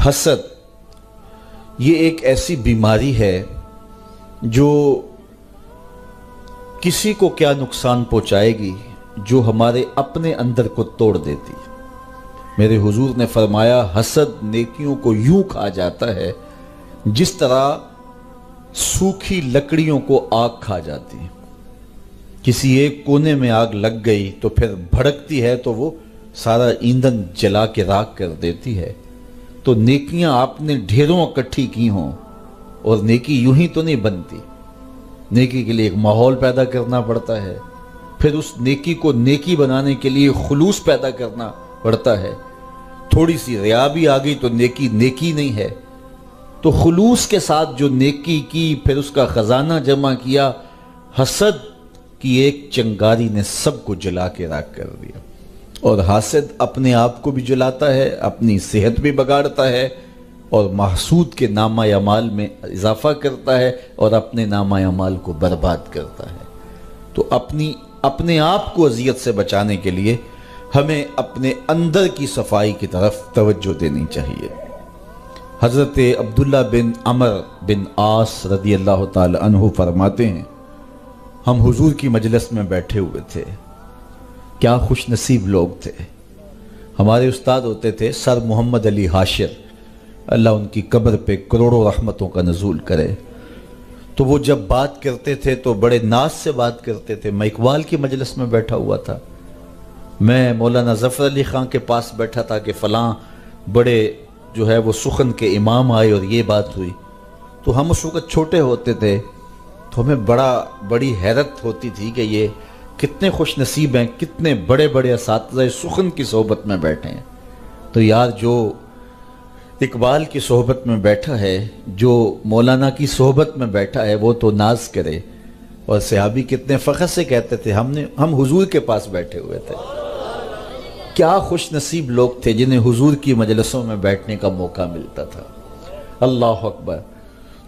حسد یہ ایک ایسی بیماری ہے جو کسی کو کیا نقصان پہنچائے گی جو ہمارے اپنے اندر کو توڑ دیتی ہے۔ میرے حضور نے فرمایا حسد نیکیوں کو یوں کھا جاتا ہے جس طرح سوکھی لکڑیوں کو آگ کھا جاتی ہے۔ کسی ایک کونے میں آگ لگ گئی تو پھر بھڑکتی ہے تو وہ سارا ایندھن جلا کے راکھ کر دیتی ہے۔ تو نیکیاں آپ نے ڈھیروں اکٹھی کی ہوں اور نیکی یوں ہی تو نہیں بنتی، نیکی کے لیے ایک ماحول پیدا کرنا پڑتا ہے، پھر اس نیکی کو نیکی بنانے کے لیے خلوص پیدا کرنا پڑتا ہے۔ تھوڑی سی ریا بھی آ گئی تو نیکی نیکی نہیں ہے۔ تو خلوص کے ساتھ جو نیکی کی پھر اس کا خزانہ جمع کیا، حسد کی ایک چنگاری نے سب کو جلا کے راکھ کر دیا۔ اور حاسد اپنے آپ کو بھی جلاتا ہے، اپنی صحت بھی بگاڑتا ہے اور محسود کے نامہ اعمال میں اضافہ کرتا ہے اور اپنے نامہ اعمال کو برباد کرتا ہے۔ تو اپنے آپ کو اذیت سے بچانے کے لیے ہمیں اپنے اندر کی صفائی کی طرف توجہ دینی چاہیے۔ حضرت عبداللہ بن عمر بن عاص رضی اللہ تعالی عنہ فرماتے ہیں، ہم حضور کی مجلس میں بیٹھے ہوئے تھے، کیا خوش نصیب لوگ تھے۔ ہمارے استاد ہوتے تھے سر محمد علی حاشر، اللہ ان کی قبر پہ کروڑوں رحمتوں کا نزول کرے۔ تو وہ جب بات کرتے تھے تو بڑے ناز سے بات کرتے تھے۔ میں اقبال کی مجلس میں بیٹھا ہوا تھا، میں مولانا ظفر علی خان کے پاس بیٹھا تھا کہ فلاں بڑے جو ہے وہ سخن کے امام آئے اور یہ بات ہوئی۔ تو ہم اس وقت چھوٹے ہوتے تھے تو ہمیں بڑی حیرت ہوتی تھی کہ یہ کتنے خوش نصیب ہیں، کتنے بڑے بڑے اساتذہ سخن کی صحبت میں بیٹھے ہیں۔ تو یار جو اقبال کی صحبت میں بیٹھا ہے، جو مولانا کی صحبت میں بیٹھا ہے، وہ تو ناز کرے۔ اور صحابی کتنے فخر سے کہتے تھے ہم حضور کے پاس بیٹھے ہوئے تھے۔ کیا خوش نصیب لوگ تھے جنہیں حضور کی مجلسوں میں بیٹھنے کا موقع ملتا تھا۔ اللہ اکبر۔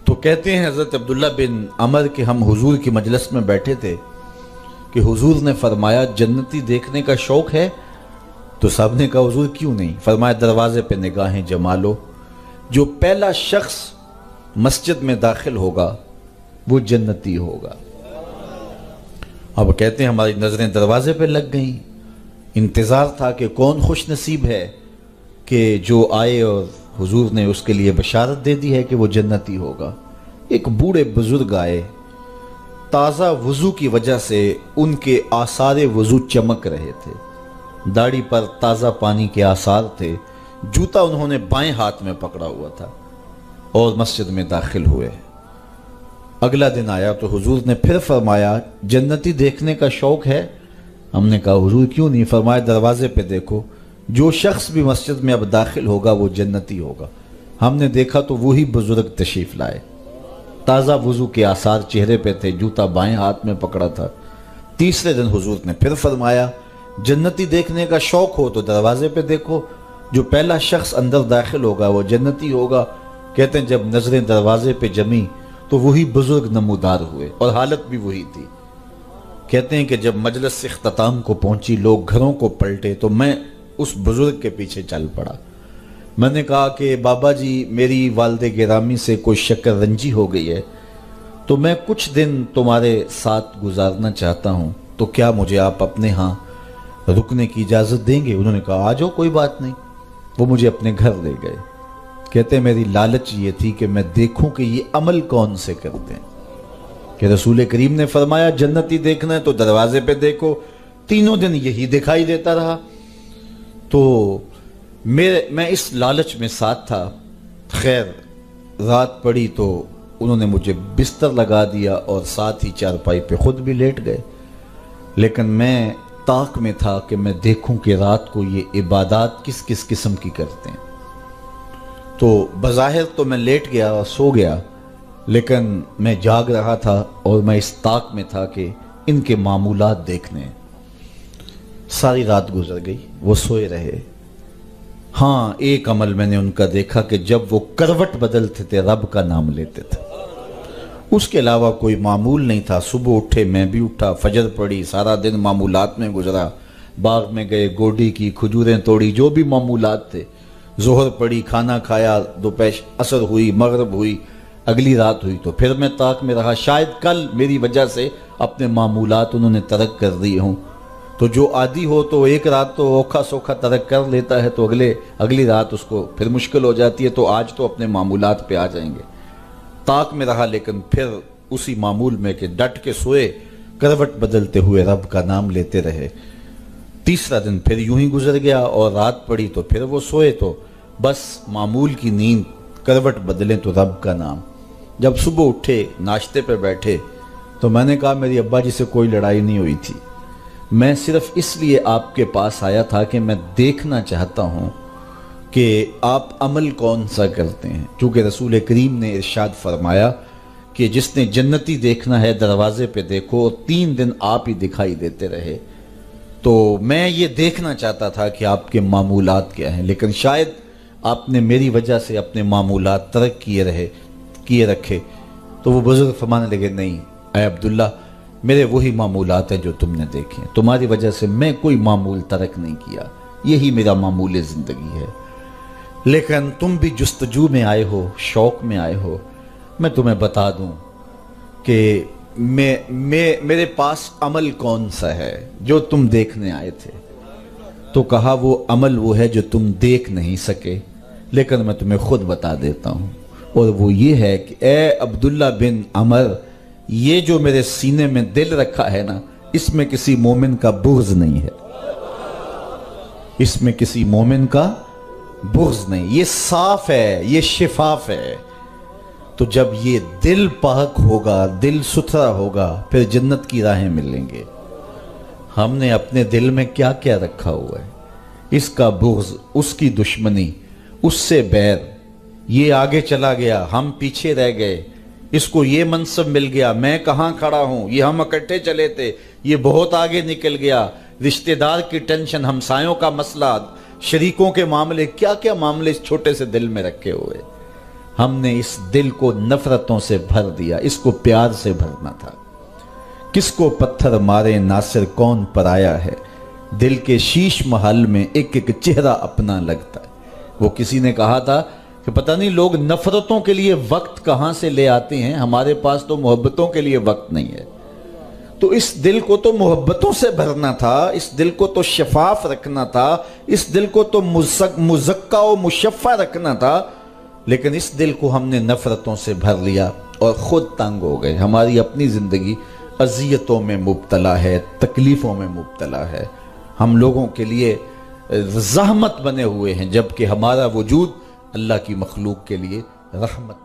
تو کہتے ہیں حضرت عبداللہ بن عمر کہ ہم حضور کی مجلس میں بیٹھے تھے کہ حضور نے فرمایا جنتی دیکھنے کا شوق ہے؟ تو سب نے کہا حضور کیوں نہیں؟ فرمایا دروازے پہ نگاہیں جما لو، جو پہلا شخص مسجد میں داخل ہوگا وہ جنتی ہوگا۔ اب کہتے ہیں ہماری نظریں دروازے پہ لگ گئیں، انتظار تھا کہ کون خوش نصیب ہے کہ جو آئے اور حضور نے اس کے لیے بشارت دے دی ہے کہ وہ جنتی ہوگا۔ ایک بوڑھے بزرگ آئے، تازہ وضو کی وجہ سے ان کے آثار وضو چمک رہے تھے، داڑھی پر تازہ پانی کے آثار تھے، جوتا انہوں نے بائیں ہاتھ میں پکڑا ہوا تھا اور مسجد میں داخل ہوئے۔ اگلا دن آیا تو حضور نے پھر فرمایا جنتی دیکھنے کا شوق ہے؟ ہم نے کہا حضور کیوں نہیں؟ فرمایا دروازے پہ دیکھو، جو شخص بھی مسجد میں اب داخل ہوگا وہ جنتی ہوگا۔ ہم نے دیکھا تو وہی بزرگ تشریف لائے، تازہ وضو کے آثار چہرے پہ تھے، جوتا بائیں ہاتھ میں پکڑا تھا۔ تیسرے دن حضور نے پھر فرمایا جنتی دیکھنے کا شوق ہو تو دروازے پہ دیکھو، جو پہلا شخص اندر داخل ہوگا وہ جنتی ہوگا۔ کہتے ہیں جب نظریں دروازے پہ جمی تو وہی بزرگ نمودار ہوئے اور حالت بھی وہی تھی۔ کہتے ہیں کہ جب مجلس اختتام کو پہنچی، لوگ گھروں کو پلٹے تو میں اس بزرگ کے پیچھے چل پڑا۔ میں نے کہا کہ بابا جی میری والد گرامی سے کوئی شکر رنجی ہو گئی ہے تو میں کچھ دن تمہارے ساتھ گزارنا چاہتا ہوں، تو کیا مجھے آپ اپنے ہاں رکنے کی اجازت دیں گے؟ انہوں نے کہا آ جاؤ کوئی بات نہیں۔ وہ مجھے اپنے گھر لے گئے۔ کہتے ہیں میری لالچ یہ تھی کہ میں دیکھوں کہ یہ عمل کون سے کرتے ہیں، کہ رسول کریم نے فرمایا جنتی دیکھنا ہے تو دروازے پہ دیکھو۔ تینوں دن یہی دکھائی دیتا رہا تو میں اس لالچ میں ساتھ تھا۔ خیر رات پڑی تو انہوں نے مجھے بستر لگا دیا اور ساتھ ہی چارپائی پہ خود بھی لیٹ گئے، لیکن میں طاق میں تھا کہ میں دیکھوں کہ رات کو یہ عبادات کس کس قسم کی کرتے ہیں۔ تو بظاہر تو میں لیٹ گیا اور سو گیا، لیکن میں جاگ رہا تھا اور میں اس طاق میں تھا کہ ان کے معمولات دیکھنے۔ ساری رات گزر گئی، وہ سوئے رہے۔ ہاں ایک عمل میں نے ان کا دیکھا کہ جب وہ کروٹ بدلتے تھے رب کا نام لیتے تھے، اس کے علاوہ کوئی معمول نہیں تھا۔ صبح اٹھے، میں بھی اٹھا، فجر پڑی، سارا دن معمولات میں گزرا، باغ میں گئے، گوڈی کی، کھجوریں توڑی، جو بھی معمولات تھے ظہر پڑی، کھانا کھایا، دوپہر عصر ہوئی، مغرب ہوئی، اگلی رات ہوئی، تو پھر میں طاق میں رہا، شاید کل میری وجہ سے اپنے معمولات انہوں نے ترک کر دیے ہوں۔ تو جو عادی ہو تو ایک رات تو اوکھا سوکھا ترک کر لیتا ہے، تو اگلی رات اس کو پھر مشکل ہو جاتی ہے، تو آج تو اپنے معمولات پہ آ جائیں گے۔ طاق میں رہا، لیکن پھر اسی معمول میں کہ ڈٹ کے سوئے، کروٹ بدلتے ہوئے رب کا نام لیتے رہے۔ تیسرا دن پھر یوں ہی گزر گیا اور رات پڑی تو پھر وہ سوئے، تو بس معمول کی نیند، کروٹ بدلیں تو رب کا نام۔ جب صبح اٹھے، ناشتے پہ بیٹھے، تو میں نے کہا میری ابا جی سے کوئی لڑائی نہیں ہوئی تھی، میں صرف اس لیے آپ کے پاس آیا تھا کہ میں دیکھنا چاہتا ہوں کہ آپ عمل کون سا کرتے ہیں، چونکہ رسول کریم نے ارشاد فرمایا کہ جس نے جنتی دیکھنا ہے دروازے پہ دیکھو، 3 دن آپ ہی دکھائی دیتے رہے۔ تو میں یہ دیکھنا چاہتا تھا کہ آپ کے معمولات کیا ہیں، لیکن شاید آپ نے میری وجہ سے اپنے معمولات ترک کیے رکھے۔ تو وہ بزرگ فرمانے لگے، نہیں اے عبداللہ، میرے وہی معمولات ہیں جو تم نے دیکھے، تمہاری وجہ سے میں کوئی معمول ترک نہیں کیا، یہی میرا معمول زندگی ہے۔ لیکن تم بھی جستجو میں آئے ہو، شوق میں آئے ہو، میں تمہیں بتا دوں کہ میرے پاس عمل کون سا ہے جو تم دیکھنے آئے تھے۔ تو کہا وہ عمل وہ ہے جو تم دیکھ نہیں سکے، لیکن میں تمہیں خود بتا دیتا ہوں، اور وہ یہ ہے کہ اے عبداللہ بن عمر، یہ جو میرے سینے میں دل رکھا ہے نا، اس میں کسی مومن کا بغض نہیں ہے، اس میں کسی مومن کا بغض نہیں، یہ صاف ہے، یہ شفاف ہے۔ تو جب یہ دل پاک ہوگا، دل ستھرا ہوگا، پھر جنت کی راہیں ملیں گے۔ ہم نے اپنے دل میں کیا کیا رکھا ہوا ہے، اس کا بغض، اس کی دشمنی، اس سے بیر، یہ آگے چلا گیا، ہم پیچھے رہ گئے، اس کو یہ منصب مل گیا، میں کہاں کھڑا ہوں، یہ ہم اکٹھے چلے تھے، یہ بہت آگے نکل گیا، رشتہ دار کی ٹینشن، ہمسایوں کا مسئلہ، شریکوں کے معاملے، کیا کیا معاملے اس چھوٹے سے دل میں رکھے ہوئے۔ ہم نے اس دل کو نفرتوں سے بھر دیا، اس کو پیار سے بھرنا تھا۔ کس کو پتھر مارے ناصر کون پرایا ہے، دل کے شیش محل میں ایک ایک چہرہ اپنا لگتا ہے۔ وہ کسی نے کہا تھا کہ پتہ نہیں لوگ نفرتوں کے لیے وقت کہاں سے لے آتے ہیں، ہمارے پاس تو محبتوں کے لیے وقت نہیں ہے۔ تو اس دل کو تو محبتوں سے بھرنا تھا، اس دل کو تو شفاف رکھنا تھا، اس دل کو تو مزکا و مشفع رکھنا تھا، لیکن اس دل کو ہم نے نفرتوں سے بھر لیا اور خود تنگ ہو گئے۔ ہماری اپنی زندگی اذیتوں میں مبتلا ہے، تکلیفوں میں مبتلا ہے، ہم لوگوں کے لیے زحمت بنے ہوئے ہیں، جبکہ ہمارا وجود اللہ کی مخلوق کے لیے رحمت